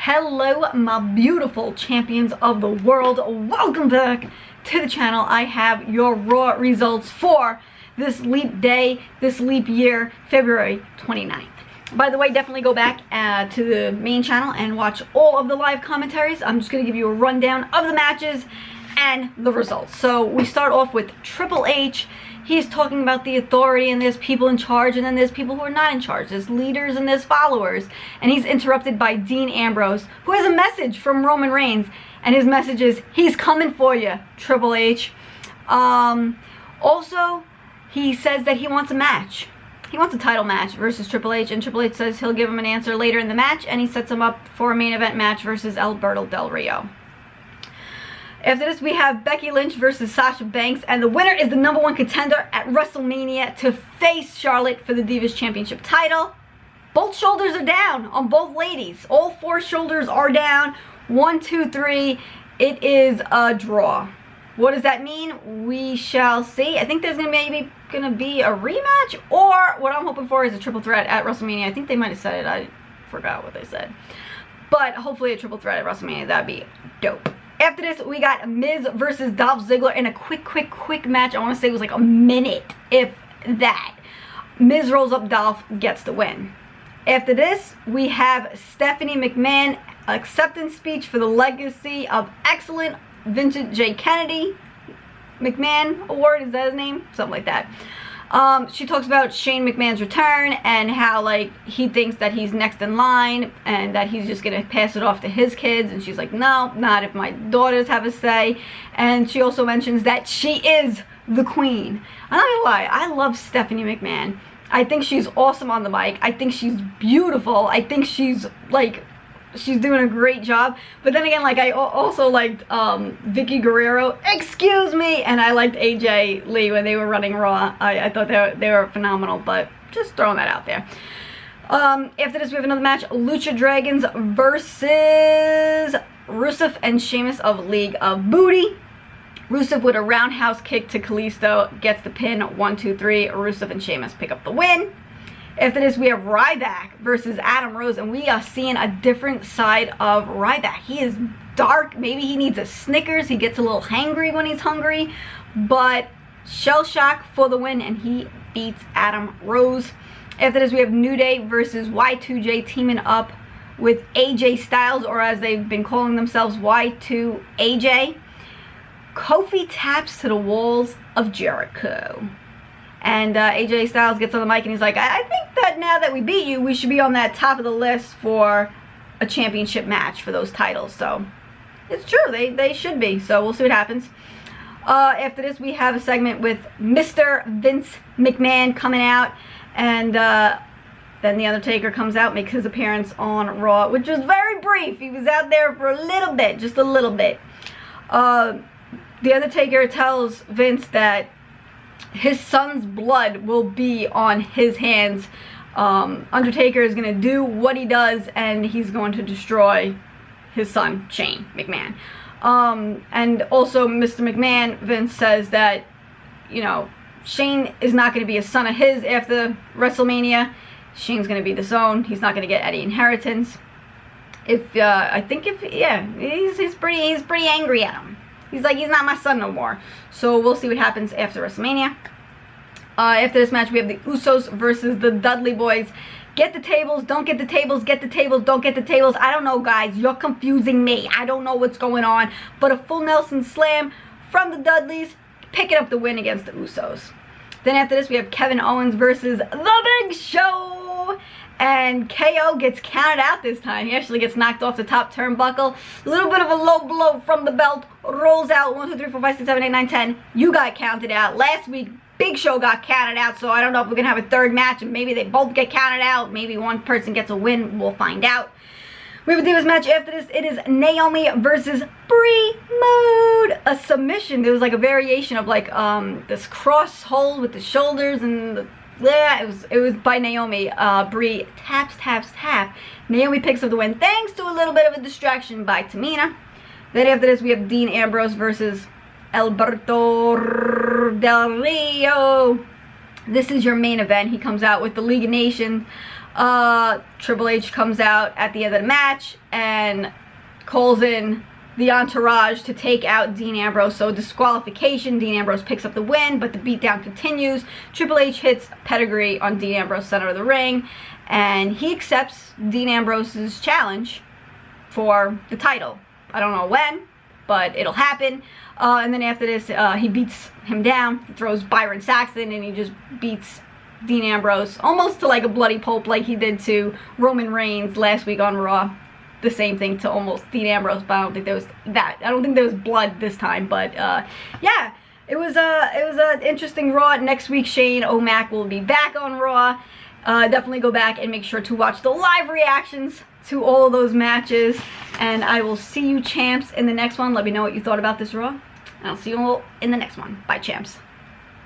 Hello my beautiful champions of the world, welcome back to the channel. I have your Raw results for this leap day, this leap year, February 29th. By the way, definitely go back to the main channel and watch all of the live commentaries. I'm just going to give you a rundown of the matches and the results. So we start off with Triple H. He's talking about the authority, and there's people in charge, and then there's people who are not in charge. There's leaders and there's followers. And he's interrupted by Dean Ambrose, who has a message from Roman Reigns. And his message is, he's coming for you, Triple H. Also, he says that he wants a match. He wants a title match versus Triple H, and Triple H says he'll give him an answer later in the match, and he sets him up for a main event match versus Alberto Del Rio. After this, we have Becky Lynch versus Sasha Banks, and the winner is the #1 contender at WrestleMania to face Charlotte for the Divas Championship title. Both shoulders are down on both ladies. All 4 shoulders are down. 1, 2, 3. It is a draw. What does that mean? We shall see. I think there's maybe gonna be a rematch, or what I'm hoping for is a triple threat at WrestleMania. I think they might have said it. I forgot what they said. But hopefully a triple threat at WrestleMania. That'd be dope. After this, we got Miz versus Dolph Ziggler in a quick match. I want to say it was like a minute, if that. Miz rolls up, Dolph gets the win. After this, we have Stephanie McMahon acceptance speech for the Legacy of Excellent Vincent J. Kennedy McMahon Award. Is that his name? Something like that. She talks about Shane McMahon's return and how, like, he thinks that he's next in line and that he's just gonna pass it off to his kids, and she's like, no, not if my daughters have a say. And she also mentions that she is the queen. I'm not gonna lie, I love Stephanie McMahon. I think she's awesome on the mic. I think she's beautiful. I think she's, like, she's doing a great job. But then again, like, I also liked Vicky Guerrero, excuse me, and I liked AJ Lee when they were running Raw. I thought they were phenomenal, but just throwing that out there. After this, we have another match, Lucha Dragons versus Rusev and Sheamus of League of Booty. Rusev with a roundhouse kick to Kalisto gets the pin. 1, 2, 3. Rusev and Sheamus pick up the win. After this, we have Ryback versus Adam Rose, and we are seeing a different side of Ryback. He is dark. Maybe he needs a Snickers. He gets a little hangry when he's hungry, but Shell Shock for the win, and he beats Adam Rose. After this, we have New Day versus Y2J teaming up with AJ Styles, or as they've been calling themselves, Y2AJ. Kofi taps to the walls of Jericho. And AJ Styles gets on the mic and he's like, I think that now that we beat you, we should be on that top of the list for a championship match for those titles. So, it's true. They should be. So, we'll see what happens. After this, we have a segment with Mr. Vince McMahon coming out. And then The Undertaker comes out, makes his appearance on Raw, which was very brief. He was out there for a little bit, just a little bit. The Undertaker tells Vince that his son's blood will be on his hands. Undertaker is going to do what he does, and he's going to destroy his son, Shane McMahon. And also, Mr. McMahon, Vince says that, you know, Shane is not going to be a son of his after WrestleMania. Shane's going to be the zone. He's not going to get any inheritance. I think he's pretty angry at him. He's like, he's not my son no more. So we'll see what happens after WrestleMania. After this match, we have the Usos versus the Dudley Boys. Get the tables, don't get the tables, get the tables, don't get the tables. I don't know, guys. You're confusing me. I don't know what's going on. But a full Nelson slam from the Dudleys, picking up the win against the Usos. Then after this, we have Kevin Owens versus The Big Show. And KO gets counted out this time. He actually gets knocked off the top turnbuckle. A little bit of a low blow from the belt. Rolls out. 1, 2, 3, 4, 5, 6, 7, 8, 9, 10. You got counted out. Last week, Big Show got counted out. So I don't know if we're going to have a third match. And maybe they both get counted out. Maybe one person gets a win. We'll find out. We have a Divas match after this. It is Naomi versus Brie Mode. A submission. There was like a variation of like this cross hold with the shoulders and the... Yeah, it was by Naomi. Brie taps. Naomi picks up the win thanks to a little bit of a distraction by Tamina. Then after this, we have Dean Ambrose versus Alberto Del Rio. This is your main event. He comes out with the League of Nations Triple H comes out at the end of the match and calls in the entourage to take out Dean Ambrose. So disqualification, Dean Ambrose picks up the win, but the beatdown continues. Triple H hits pedigree on Dean Ambrose, center of the ring, and he accepts Dean Ambrose's challenge for the title. I don't know when, but it'll happen. And then after this, he beats him down, throws Byron Saxton, and he just beats Dean Ambrose almost to like a bloody pulp, like he did to Roman Reigns last week on Raw. The same thing to almost Dean Ambrose, but I don't think there was that. I don't think there was blood this time, but yeah, it was a interesting Raw. Next week, Shane O'Mac will be back on Raw. Definitely go back and make sure to watch the live reactions to all of those matches, and I will see you champs in the next one. Let me know what you thought about this Raw, and I'll see you all in the next one. Bye, champs.